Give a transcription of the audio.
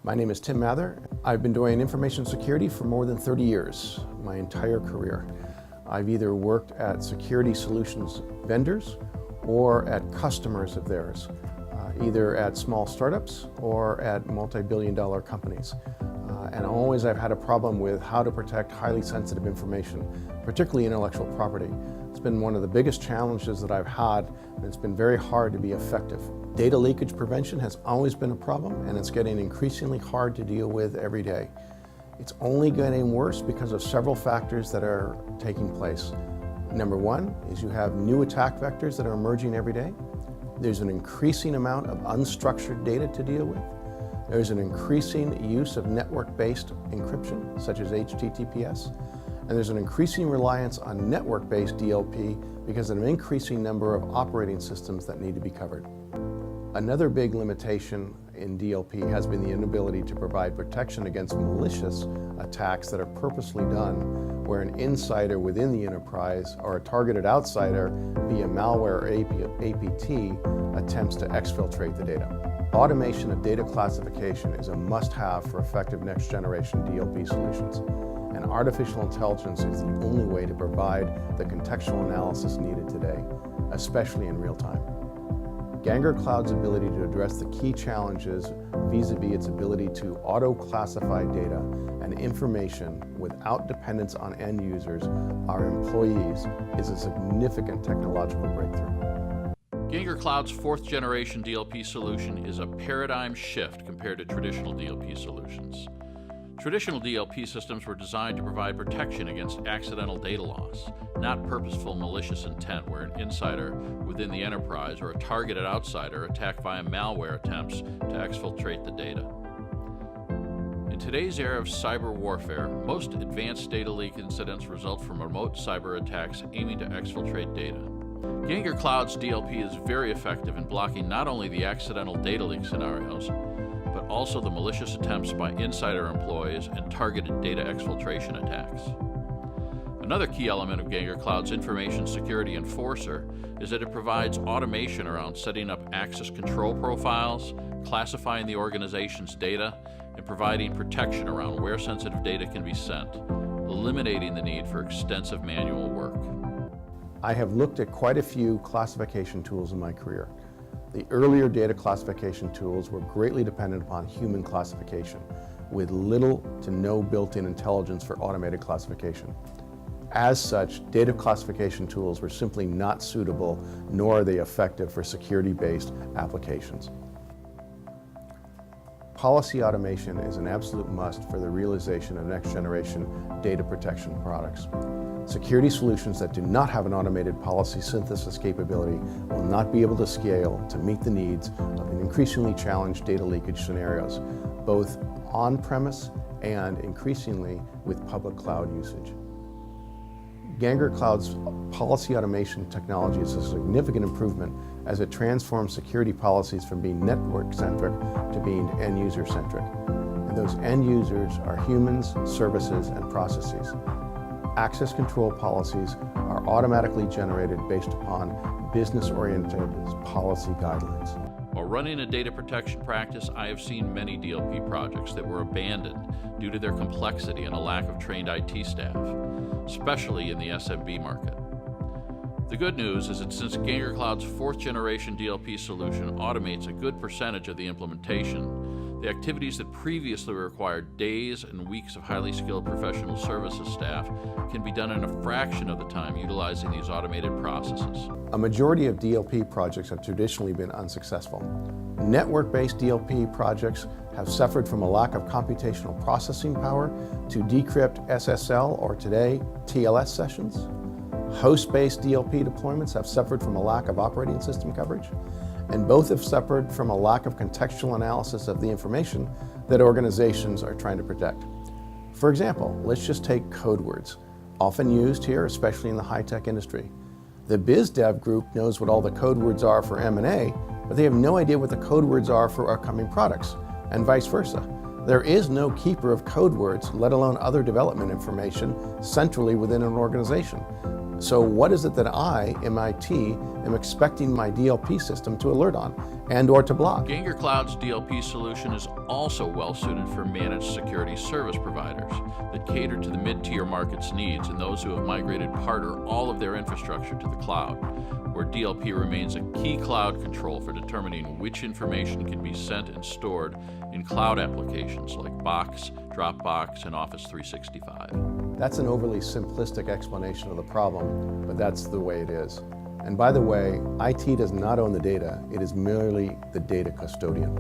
My name is Tim Mather. I've been doing information security for more than 30 years, my entire career. I've either worked at security solutions vendors or at customers of theirs, either at small startups or at multi-billion-dollar companies. And always I've had a problem with how to protect highly sensitive information, particularly intellectual property. It's been one of the biggest challenges that I've had, and it's been very hard to be effective. Data leakage prevention has always been a problem, and it's getting increasingly hard to deal with every day. It's only getting worse because of several factors that are taking place. Number one is you have new attack vectors that are emerging every day. There's an increasing amount of unstructured data to deal with. There's an increasing use of network-based encryption, such as HTTPS. And there's an increasing reliance on network-based DLP because of an increasing number of operating systems that need to be covered. Another big limitation in DLP has been the inability to provide protection against malicious attacks that are purposely done, where an insider within the enterprise or a targeted outsider via malware or APT attempts to exfiltrate the data. Automation of data classification is a must-have for effective next-generation DLP solutions. And artificial intelligence is the only way to provide the contextual analysis needed today, especially in real time. GhangorCloud's ability to address the key challenges vis-a-vis its ability to auto-classify data and information without dependence on end users, our employees, is a significant technological breakthrough. GhangorCloud's fourth-generation DLP solution is a paradigm shift compared to traditional DLP solutions. Traditional DLP systems were designed to provide protection against accidental data loss, not purposeful malicious intent where an insider within the enterprise or a targeted outsider attack via malware attempts to exfiltrate the data. In today's era of cyber warfare, most advanced data leak incidents result from remote cyber attacks aiming to exfiltrate data. GhangorCloud's DLP is very effective in blocking not only the accidental data leak scenarios, but also the malicious attempts by insider employees and targeted data exfiltration attacks. Another key element of GhangorCloud's information security enforcer is that it provides automation around setting up access control profiles, classifying the organization's data, and providing protection around where sensitive data can be sent, eliminating the need for extensive manual work. I have looked at quite a few classification tools in my career. The earlier data classification tools were greatly dependent upon human classification, with little to no built-in intelligence for automated classification. As such, data classification tools were simply not suitable, nor are they effective for security-based applications. Policy automation is an absolute must for the realization of next-generation data protection products. Security solutions that do not have an automated policy synthesis capability will not be able to scale to meet the needs of an increasingly challenged data leakage scenarios, both on-premise and increasingly with public cloud usage. GhangorCloud's policy automation technology is a significant improvement as it transforms security policies from being network-centric to being end-user-centric. And those end users are humans, services, and processes. Access control policies are automatically generated based upon business-oriented policy guidelines. While running a data protection practice, I have seen many DLP projects that were abandoned due to their complexity and a lack of trained IT staff, especially in the SMB market. The good news is that since GhangorCloud's fourth-generation DLP solution automates a good percentage of the implementation, the activities that previously required days and weeks of highly skilled professional services staff can be done in a fraction of the time utilizing these automated processes. A majority of DLP projects have traditionally been unsuccessful. Network-based DLP projects have suffered from a lack of computational processing power to decrypt SSL, or today, TLS sessions. Host-based DLP deployments have suffered from a lack of operating system coverage, and both have suffered from a lack of contextual analysis of the information that organizations are trying to protect. For example, let's just take code words, often used here, especially in the high-tech industry. The biz dev group knows what all the code words are for M&A, but they have no idea what the code words are for upcoming products, and vice versa. There is no keeper of code words, let alone other development information, centrally within an organization. So what is it that I, MIT, am expecting my DLP system to alert on and or to block? GhangorCloud's DLP solution is also well suited for managed security service providers that cater to the mid-tier market's needs and those who have migrated part or all of their infrastructure to the cloud, where DLP remains a key cloud control for determining which information can be sent and stored in cloud applications like Box, Dropbox, and Office 365. That's an overly simplistic explanation of the problem, but that's the way it is. And by the way, IT does not own the data, it is merely the data custodian.